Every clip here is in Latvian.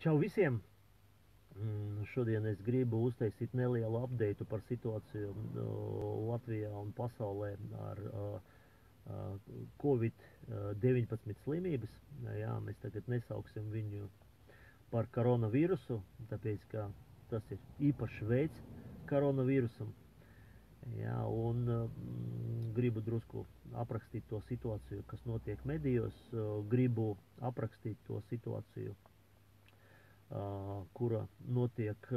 Čau visiem! Šodien es gribu uztaisīt nelielu update par situāciju Latvijā un pasaulē ar Covid-19 slimības. Jā, mēs tagad nesauksim viņu par koronavīrusu, tāpēc, ka tas ir īpašs veids koronavīrusam. Jā, un gribu drusku aprakstīt to situāciju, kas notiek medijos. Gribu aprakstīt to situāciju, kura notiek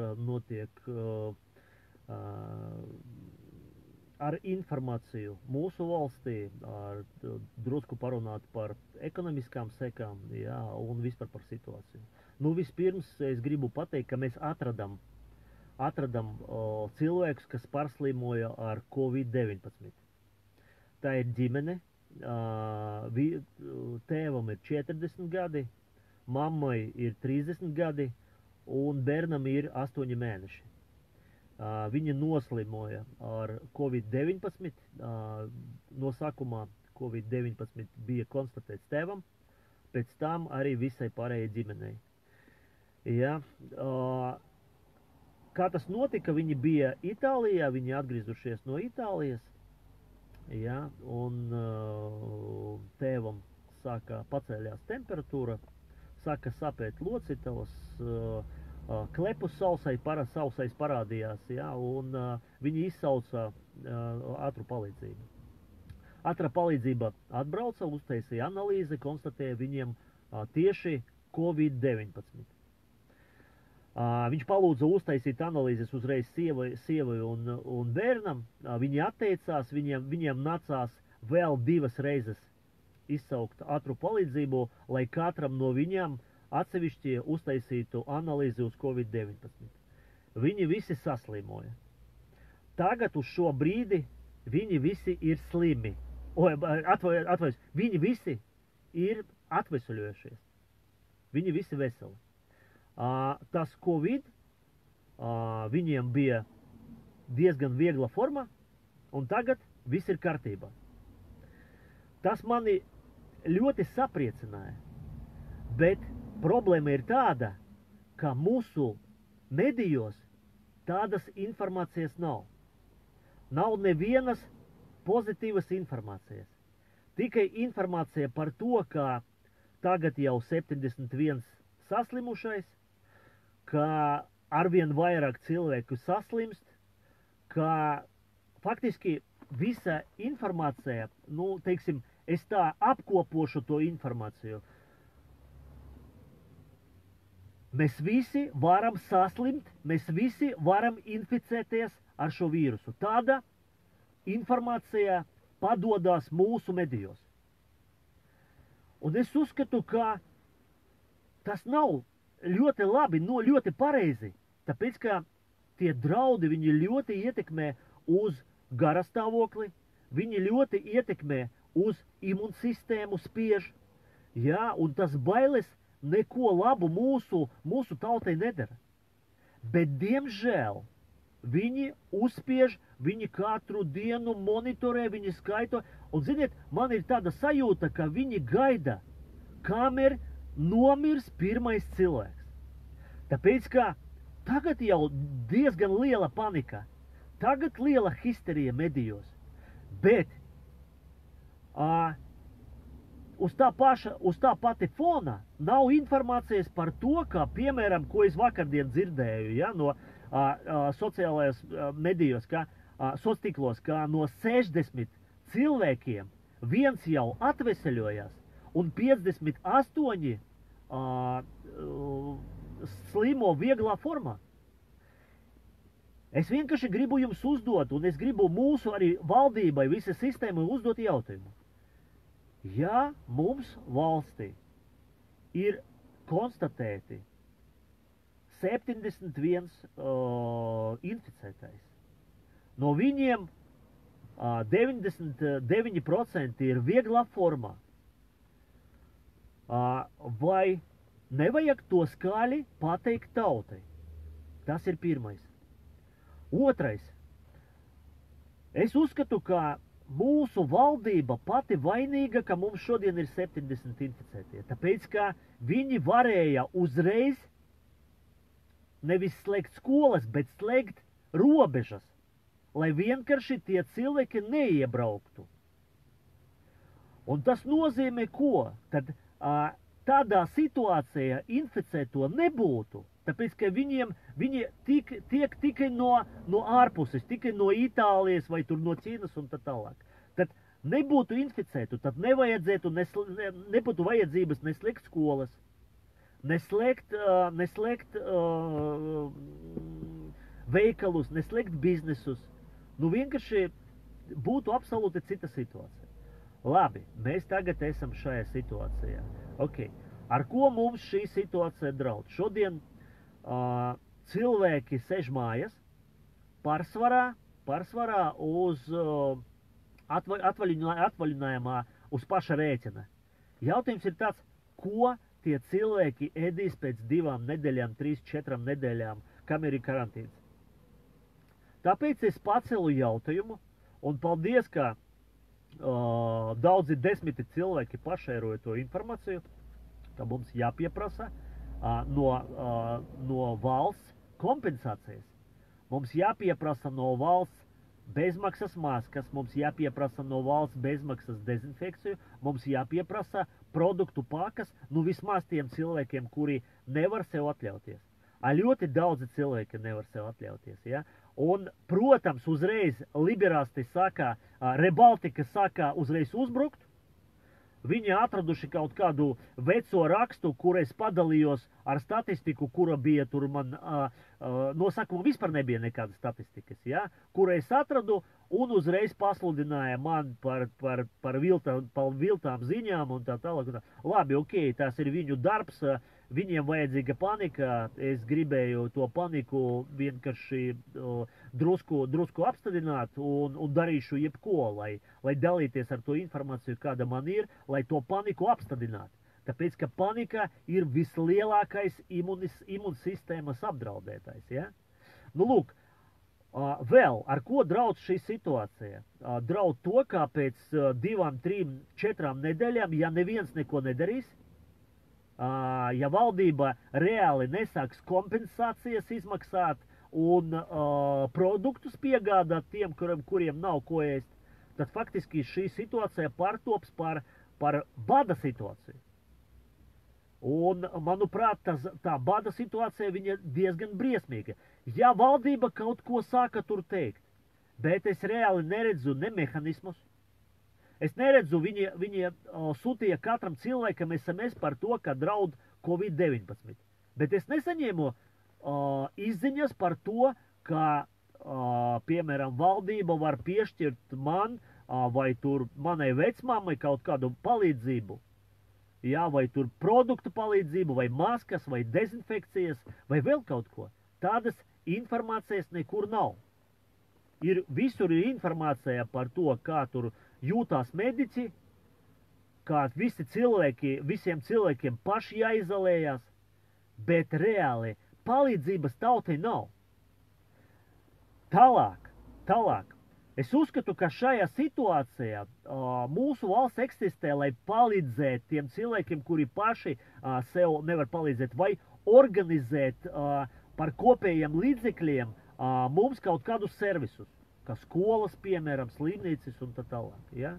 ar informāciju mūsu valstī, drusku parunāt par ekonomiskām sekām, jā, un vispār par situāciju. Vispirms es gribu pateikt, ka mēs atradam cilvēkus, kas pārslimoja ar Covid-19. Tā ir ģimene, tēvam ir 40 gadi, mammai ir 30 gadi un bērnam ir 8 mēneši. Viņa noslimoja ar Covid-19. No sākumā Covid-19 bija konstatēts tēvam, pēc tam arī visai pārējai ģimenei. Ja, kā tas notika, viņi bija Itālijā, viņi atgriezušies no Itālijas, ja, un tēvam pacēļās temperatūra, sāka sapēt locekļus, klepus sausais parādījās, ja, un viņi izsauca ātru palīdzību. Ātrā palīdzība atbrauca, uztaisīja analīzi, konstatēja viņiem tieši Covid-19. Viņš palūdza uztaisīt analīzes uzreiz sievai un bērnam. Viņi atteicās, viņiem nācās vēl 2 reizes izsaukt ātru palīdzību, lai katram no viņiem atsevišķi uztaisītu analīzi uz Covid-19. Viņi visi saslimoja. Tagad uz šo brīdi viņi visi ir slimi. Viņi visi ir atvesaļojušies. Viņi visi veseli. Tas Covid viņiem bija diezgan viegla forma, un tagad viss ir kārtībā. Tas mani ļoti sapriecināja, bet problēma ir tāda, ka mūsu medijos tādas informācijas nav. Nav nevienas pozitīvas informācijas. Tikai informācija par to, ka tagad jau 71 saslimušais, ka arvien vairāk cilvēku saslimst, ka faktiski visa informācija, teiksim, es tā apkopošu to informāciju. Mēs visi varam saslimt, mēs visi varam inficēties ar šo vīrusu. Tāda informācija padodas mūsu medijos. Un es uzskatu, ka tas nav ļoti labi, ļoti pareizi, tāpēc, ka tie draudi, viņi ļoti ietekmē uz garastāvokli, viņi ļoti ietekmē uz imunsistēmu spiež, jā, un tas bailes neko labu mūsu tautai nedara. Bet, diemžēl, viņi uzspiež, viņi katru dienu monitorē, viņi skaito, un, ziniet, man ir tāda sajūta, ka viņi gaida, kamēr nomirs pirmais cilvēks. Tāpēc, ka tagad jau diezgan liela panika, tagad liela histerija medijos, bet uz tā pati fona nav informācijas par to, ka, piemēram, ko es vakardien dzirdēju, ja, no sociālajos medijos, sociālos, ka no 60 cilvēkiem viens jau atveseļojās, un 58 slimo vieglā formā. Es vienkārši gribu jums uzdot, un es gribu mūsu arī valdībai, visai sistēmai uzdot jautājumu. Ja mums valstī ir konstatēti 71 inficētais, no viņiem 99% ir vieglā formā, vai nevajag to skaļi pateikt tautai? Tas ir pirmais. Otrais. Es uzskatu, ka mūsu valdība pati vainīga, ka mums šodien ir 70 inficētie. Tāpēc, ka viņi varēja uzreiz nevis slēgt skolas, bet slēgt robežas, lai vienkārši tie cilvēki neiebrauktu. Un tas nozīmē ko? Tad tādā situācijā inficēto nebūtu, tāpēc, ka viņi tiek tikai no ārpuses, tikai no Itālijas vai tur no Ķīnas un tā tālāk. Tad nebūtu inficētu, tad nebūtu vajadzības neslēgt skolas, neslēgt veikalus, neslēgt biznesus. Nu vienkārši būtu absolūti cita situācija. Labi, mēs tagad esam šajā situācijā. Okay. Ar ko mums šī situācija draud? Šodien cilvēki sēž mājas, pārsvarā uz atvaļinājumā uz paša rēķina. Jautājums ir tāds, ko tie cilvēki ēdīs pēc 2 nedēļām, 3, 4 nedēļām, kamēr ir karantīns. Tāpēc es pacelu jautājumu, un paldies, ka daudzi desmiti cilvēki pašēroja to informāciju, ka mums jāpieprasa no valsts kompensācijas. Mums jāpieprasa no valsts bezmaksas maskas, mums jāpieprasa no valsts bezmaksas dezinfekciju, mums jāpieprasa produktu pakas, nu vismaz tiem cilvēkiem, kuri nevar sev atļauties. Ļoti daudzi cilvēki nevar sev atļauties, ja? Un, protams, uzreiz liberāsti saka, Rebaltika saka uzreiz uzbrukt. Viņi atraduši kaut kādu veco rakstu, kur es padalījos ar statistiku, kura bija tur man, no sākuma vispār nebija nekādas statistikas, ja? Kura es atradu un uzreiz pasludināja man par viltām ziņām un tā tālāk. Labi, ok, tas ir viņu darbs, viņiem vajadzīga panika, es gribēju to paniku vienkārši drusku apstādināt un darīšu jebko, lai dalīties ar to informāciju, kāda man ir, lai to paniku apstādinātu. Tāpēc, ka panika ir vislielākais imunsistēmas apdraudētājs, ja? Nu, lūk, vēl, ar ko draud šī situācija? Draud to, ka pēc 2, 3, 4 nedēļām, ja neviens neko nedarīs, ja valdība reāli nesāks kompensācijas izmaksāt un produktus piegādāt tiem, kuriem nav ko ēst, tad faktiski šī situācija pārtops par bada situāciju. Un, manuprāt, tā bada situācija viņa diezgan briesmīga. Ja valdība kaut ko sāka tur teikt, bet es reāli neredzu ne mehanismus, es neredzu, viņi sūtīja katram cilvēkam SMS par to, ka draud Covid-19. Bet es nesaņēmu izziņas par to, ka, piemēram, valdība var piešķirt man vai tur manai vecmāmai kaut kādu palīdzību. Jā, vai tur produktu palīdzību, vai maskas, vai dezinfekcijas, vai vēl kaut ko. Tādas informācijas nekur nav. Visur ir informācija par to, kā tur jūtās medici, kā visiem cilvēkiem paši jāizolējās, bet reāli palīdzības tautai nav. Tālāk. Es uzskatu, ka šajā situācijā mūsu valsts eksistē, lai palīdzētu tiem cilvēkiem, kuri paši sev nevar palīdzēt, vai organizēt par kopējiem līdzekļiem mums kaut kādus servisus, kā skolas, piemēram, slimnīcas un tā tālāk. Ja?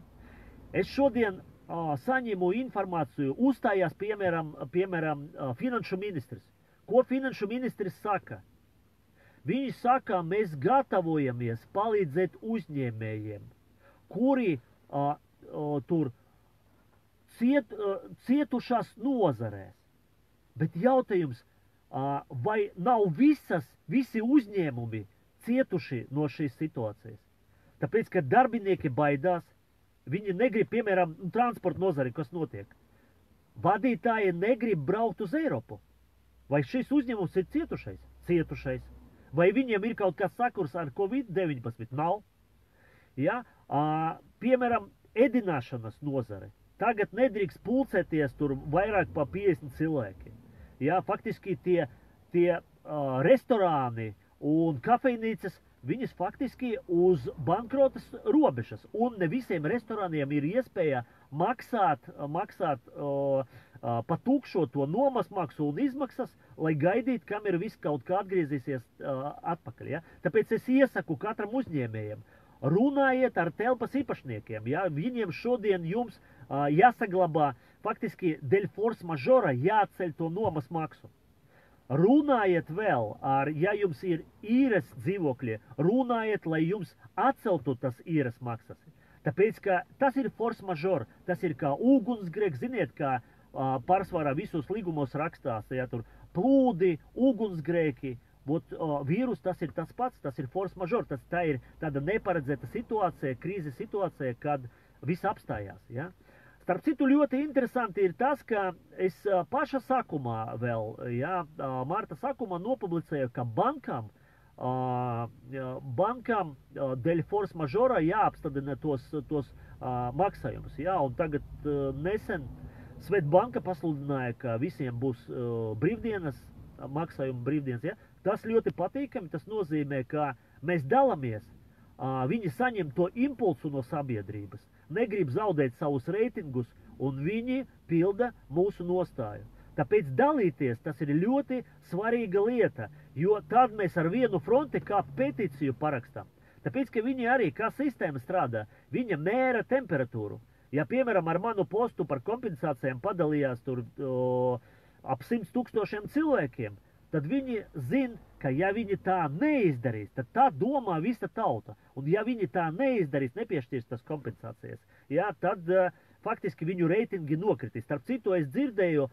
Es šodien saņēmu informāciju, uzstājās, piemēram, finanšu ministrs. Ko finanšu ministrs saka? Viņi saka, mēs gatavojamies palīdzēt uzņēmējiem, kuri tur cietušās nozarēs. Bet jautājums, vai nav visi uzņēmumi cietuši no šīs situācijas? Tāpēc, ka darbinieki baidās, viņi negrib, piemēram, transporta nozari, kas notiek. Vadītāji negrib braukt uz Eiropu. Vai šis uzņēmums ir cietušais? Cietušais. Vai viņiem ir kaut kas sakurs ar Covid-19? Nav. Ja? Piemēram, ēdināšanas nozare. Tagad nedrīkst pulcēties tur vairāk pa 50 cilvēki. Ja? Faktiski tie restorāni un kafejnīcas, viņas faktiski uz bankrotas robežas. Un ne visiem restorāniem ir iespēja maksāt pa tukšo to nomas maksu un izmaksas, lai gaidītu, kamēr viss kaut kā atgriezīsies atpakaļ. Ja? Tāpēc es iesaku katram uzņēmējam, runājiet ar telpas īpašniekiem. Ja? Viņiem šodien jums jāsaglabā, faktiski dēļ force majeure jāceļ to nomas maksu. Runājiet vēl, ja jums ir īres dzīvokļi, runājiet, lai jums atceltu tas īres maksas. Tāpēc, ka tas ir force majeure, tas ir kā ugunsgrēks, ziniet, kā pārsvarā visos līgumos rakstās, ja tur plūdi, ugunsgrēki, vīrus tas ir tas pats, tas ir force majeure, tā ir tāda neparedzēta situācija, krīzes situācija, kad viss apstājās, ja. Starp citu, ļoti interesanti ir tas, ka es paša sākumā vēl, ja, marta sākumā nopublicēju, ka bankām dēļ force majeure jāapstādina tos maksājumus, ja, un tagad nesen Svetbanka pasludināja, ka visiem būs brīvdienas, maksājuma brīvdienas, ja. Tas ļoti patīkami, tas nozīmē, ka mēs dalamies, viņi saņem to impulsu no sabiedrības, negrib zaudēt savus reitingus, un viņi pilda mūsu nostāju. Tāpēc dalīties, tas ir ļoti svarīga lieta, jo tad mēs ar vienu fronti kā petīciju parakstām. Tāpēc, ka viņi arī, kā sistēma strādā, viņa mēra temperatūru. Ja, piemēram, ar manu postu par kompensācijām padalījās tur ap 100 000 cilvēkiem, tad viņi zina, ka ja viņi tā neizdarīs, tad tā domā visa tauta. Un ja viņi tā neizdarīs, nepiešķirs tas kompensācijas, ja, tad faktiski viņu reitingi nokritīs. Starp citu, es dzirdēju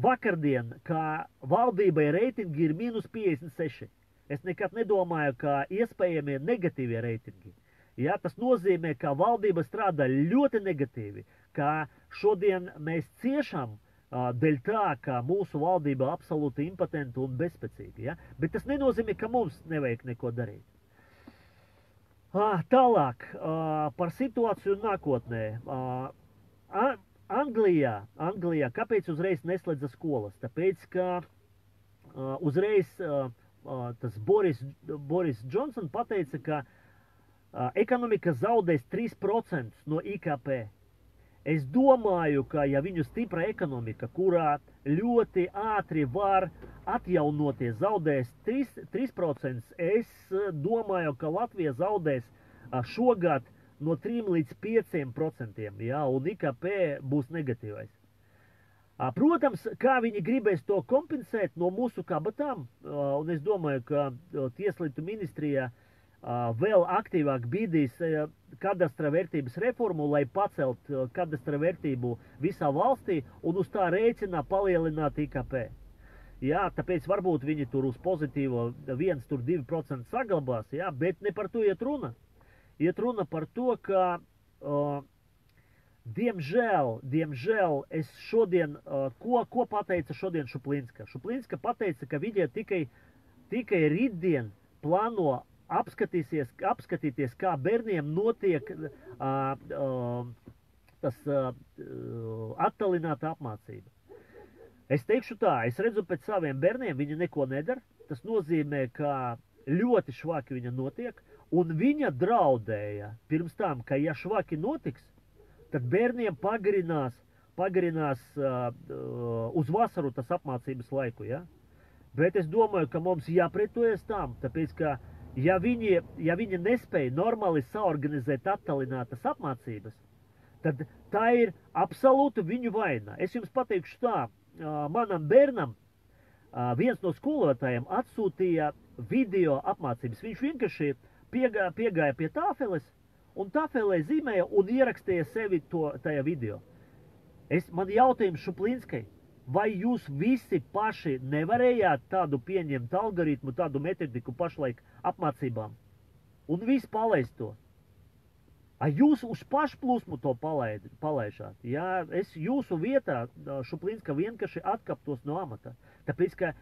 vakardien, ka valdībai reitingi ir -56. Es nekad nedomāju, ka iespējamie negatīvie reitingi. Ja, tas nozīmē, ka valdība strādā ļoti negatīvi, ka šodien mēs ciešam dēļ tā, ka mūsu valdība absolūti impotenta un bezspēcīga. Ja? Bet tas nenozīmē, ka mums nevajag neko darīt. Tālāk, par situāciju nākotnē. Anglijā, kāpēc uzreiz neslēdza skolas? Tāpēc, ka uzreiz tas Boris Johnson pateica, ka ekonomika zaudēs 3% no IKP. Es domāju, ka ja viņu stipra ekonomika, kurā ļoti ātri var atjaunoties, zaudēs 3%, es domāju, ka Latvija zaudēs šogad no 3 līdz 5%, ja, un IKP būs negatīvais. Protams, kā viņi gribēs to kompensēt no mūsu kabatām, un es domāju, ka Tieslietu ministrija vēl aktīvāk bīdīs kadastra vērtības reformu, lai pacelt kadastra vērtību visā valstī un uz tā rēķina palielināt IKP. Jā, tāpēc varbūt viņi tur uz pozitīvo 1–2% saglabās, jā, bet ne par to iet runa. Iet runa par to, ka diemžēl es šodien, ko pateica šodien Šuplinska? Šuplinska pateica, ka viņa tikai rītdien plāno apskatīties, kā bērniem notiek tas attālināta apmācība. Es teikšu tā, es redzu pēc saviem bērniem, viņi neko nedara. Tas nozīmē, ka ļoti švaki viņa notiek, un viņa draudēja pirms tam, ka ja švaki notiks, tad bērniem pagarinās uz vasaru tas apmācības laiku, ja? Bet es domāju, ka mums jāpretojas tam, tāpēc, ka ja viņi nespēja normāli saorganizēt attālinātas apmācības, tad tā ir absolūti viņu vaina. Es jums pateikšu tā, manam bērnam viens no skolotājiem atsūtīja video apmācības. Viņš vienkārši piegāja pie tāfeles, un tāfelē zīmēja un ierakstīja sevi tajā video. Man jautājums Šuplinskai, vai jūs visi paši nevarējāt tādu pieņemt algoritmu, tādu metodiku pašlaik apmācībām? Un viss palaist to. Jūs uz pašplūsmu to palaižāt? Jā, es jūsu vietā, Šuplinska, vienkārši atkaptos no amata. Tāpēc, ka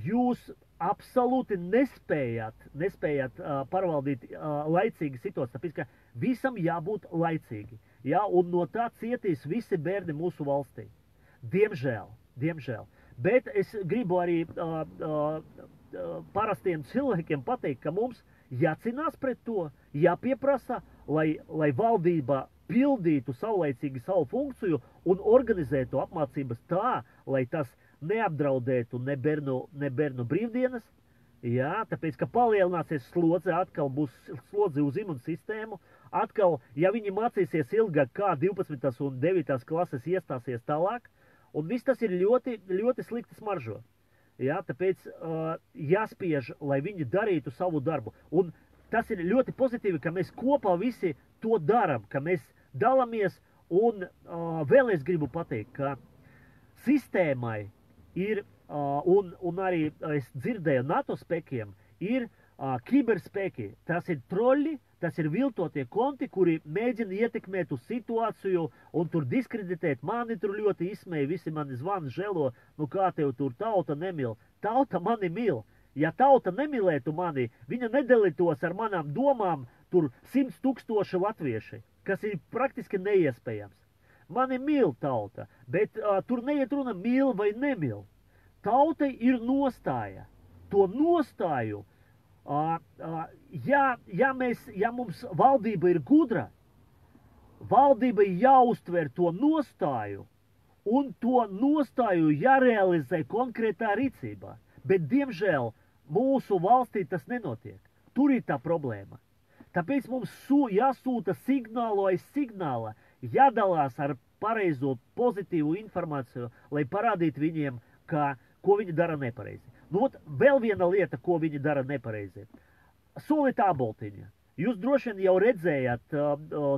jūs absolūti nespējāt pārvaldīt laicīgi situāciju. Tāpēc, ka visam jābūt laicīgi. Jā, un no tā cietīs visi bērni mūsu valstī. Diemžēl. Bet es gribu arī parastiem cilvēkiem pateikt, ka mums jācīnās pret to, jāpieprasa, lai valdība pildītu saulaicīgi savu funkciju un organizēt to apmācības tā, lai tas neapdraudētu ne bērnu brīvdienas, jā, tāpēc, ka palielināsies slodze, atkal būs slodze uz imunsistēmu, atkal, ja viņi mācīsies ilgāk, kā 12. un 9. klases iestāsies tālāk, un viss tas ir ļoti, ļoti slikti smaržo. Jā, tāpēc jāspiež, lai viņi darītu savu darbu. Un tas ir ļoti pozitīvi, ka mēs kopā visi to daram, ka mēs dalāmies, un vēl es gribu pateikt, ka sistēmai ir, un arī es dzirdēju NATO spēkiem, ir kiberspēki. Tas ir troļi, tas ir viltotie konti, kuri mēģina ietekmēt uz situāciju un tur diskreditēt. Mani tur ļoti izsmēja, visi mani zvana, žēlo, nu kā tev tur tauta nemil. Tauta mani mil. Ja tauta nemilētu mani, viņa nedalītos ar manām domām tur 100 000 latvieši, kas ir praktiski neiespējams. Mani mil tauta, bet tur neiet runa mil vai nemil. Tautai ir nostāja. To nostāju, ja mums valdība ir gudra, valdība jāuztver to nostāju, un to nostāju jārealizē konkrētā rīcībā. Bet, diemžēl, mūsu valstī tas nenotiek. Tur ir tā problēma. Tāpēc mums jāsūta signālu aiz signāla, jādalās ar pareizo pozitīvu informāciju, lai parādītu viņiem, ko viņi dara nepareizi. Nu, vēl viena lieta, ko viņi dara nepareizi. Solītā boltiņa. Jūs droši vien jau redzējāt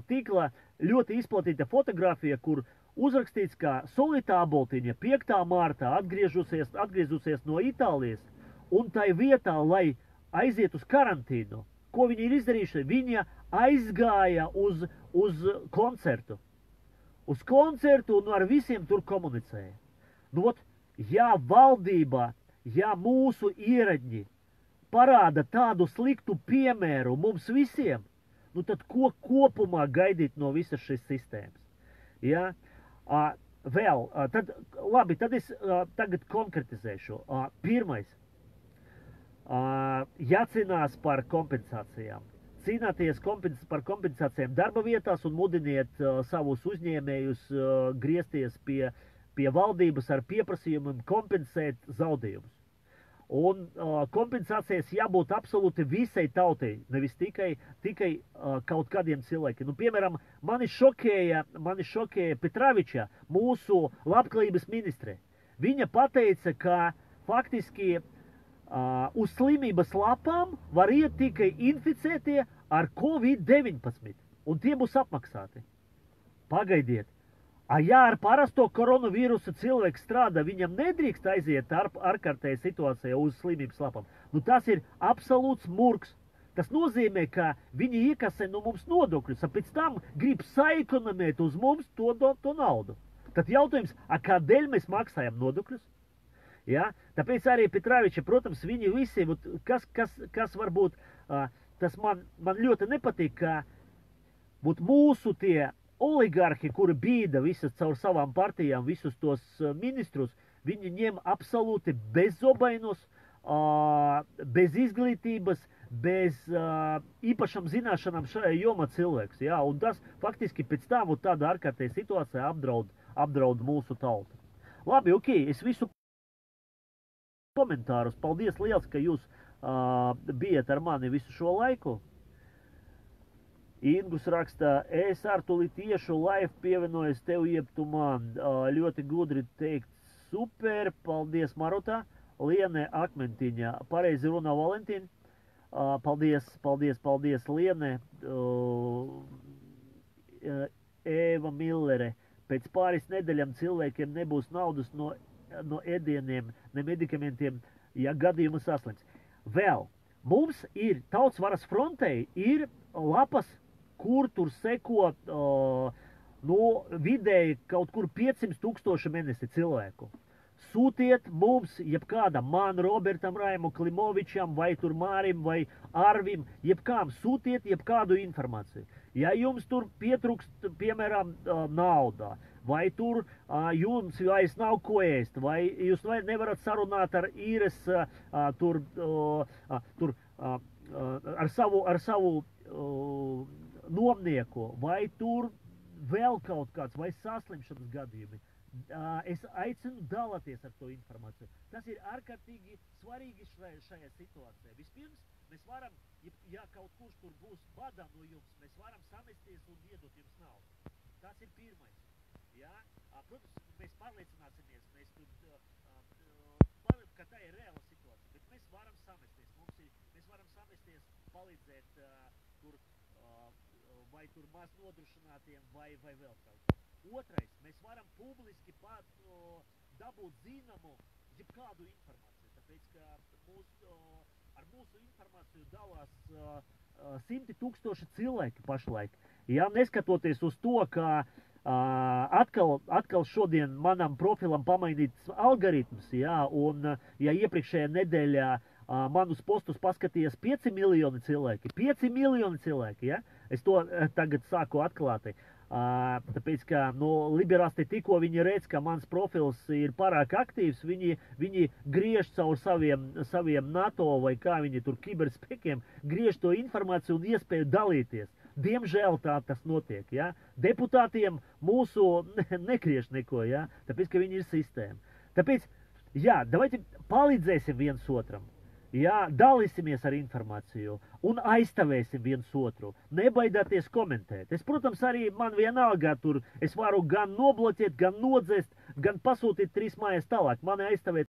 tīklā ļoti izplatīta fotografija, kur uzrakstīts, ka solītā boltiņa 5. martā atgriežusies no Itālijas, un tai vietā, lai aiziet uz karantīnu, ko viņi ir izdarījuši, viņa aizgāja uz koncertu. Uz koncertu un ar visiem tur komunicēja. Nu, ja valdība, ja mūsu ieradņi parāda tādu sliktu piemēru mums visiem, nu tad ko kopumā gaidīt no visas šīs sistēmas? Ja? Tad es tagad konkretizēšu. Pirmais, jācīnās par kompensācijām. Cīnāties par kompensācijām darba vietās un mudiniet savus uzņēmējus griezties pie valdības ar pieprasījumiem kompensēt zaudējumus. Un kompensācijas jābūt absolūti visai tautai, nevis tikai kaut kādiem cilvēkiem. Nu, piemēram, mani šokēja Petraviča, mūsu labklājības ministre. Viņa pateica, ka faktiski uz slimības lapām var iet tikai inficētie ar Covid-19, un tie būs apmaksāti. Pagaidiet. Ja ar parasto koronavīrusu cilvēks strādā, viņam nedrīkst aiziet ārkārtēji situācijā uz slimības lapām. Nu, tas ir absolūts murgs. Tas nozīmē, ka viņi iekasē no mums nodokļus, un pēc tam grib saekonomēt uz mums to naudu. Tad jautājums, kādēļ mēs maksājam nodokļus? Ja? Tāpēc arī Petraviča, protams, viņi visi, kas varbūt, tas man ļoti nepatīk, ka mūsu tie oligarhi, kuri bīda visas caur savām partijām, visus tos ministrus, viņi ņem absolūti bezzobainos, bez izglītības, bez īpašam zināšanām šajā jomā cilvēks. Ja? Un tas faktiski pēc tam tāda ārkārtēja situācija apdraud mūsu tautu. Labi, ok, es visu komentārus. Paldies liels, ka jūs bijat ar mani visu šo laiku. Ingus raksta, es ar tuli tiešu live pievienojos tev, jeb tu man. Ļoti gudri teikt, super, paldies Marutā. Liene Akmentiņa, pareizi runā Valentīna. Paldies Liene. Eva Millere, pēc pāris nedēļām cilvēkiem nebūs naudas no ēdieniem, ne medikamentiem, ja gadījumu saslims. Vēl, mums ir Tautas varas frontei ir lapas, kur tur seko vidēji kaut kur 500 000 mēnesi cilvēku. Sūtiet mums, jebkādam, man, Robertam, Raimu Klimovičam, vai tur Mārim, vai Arvim, jebkām, sūtiet jebkādu informāciju. Ja jums tur pietrūkst, piemēram, naudā, vai tur jums vairs nav ko ēst, vai jūs nevarat sarunāt ar īres ar savu nomnieku, vai tur vēl kaut kāds vai saslimšanas gadījumi. Es aicinu dalāties ar to informāciju. Tas ir ārkārtīgi svarīgi šajā situācijā. Vispirms mēs varam, ja kaut kurš tur būs badā no jums, mēs varam samesties un iedot jums naudu. Tas ir pirmais. Ja? Protams, mēs pārliecināsimies, ka tā ir reāla situācija, bet mēs varam samesties. Mēs varam samesties, palīdzēt vai tur maz nodrošinātiem vai vēl kaut ko. Otrais, mēs varam publiski dabūt zināmu jebkādu informāciju, tāpēc, ka ar mūsu informāciju dalās simti tūkstoši cilvēki pašlaik. Ja, neskatoties uz to, ka atkal šodien manam profilam pamainīts algoritms, ja, un ja iepriekšējā nedēļā manus postus paskatījās 5 miljoni cilvēki. 5 miljoni cilvēki, ja? Es to tagad sāku atklāti. Tāpēc, ka liberāsti tikko viņi redz, ka mans profils ir pārāk aktīvs, viņi griež caur saviem NATO vai kā viņi tur kiberspēkiem, griež to informāciju un iespēju dalīties. Diemžēl tā tas notiek, ja? Deputātiem mūsu negriež neko, ja? Tāpēc, ka viņi ir sistēma. Tāpēc, jā, davайте palīdzēsim viens otram. Jā, dalīsimies ar informāciju un aizstāvēsim viens otru. Nebaidāties komentēt. Es, protams, arī man vienalga tur, es varu gan nobloķēt, gan nodzēst, gan pasūtīt 3 mājas tālāk. Mani aizstāvēt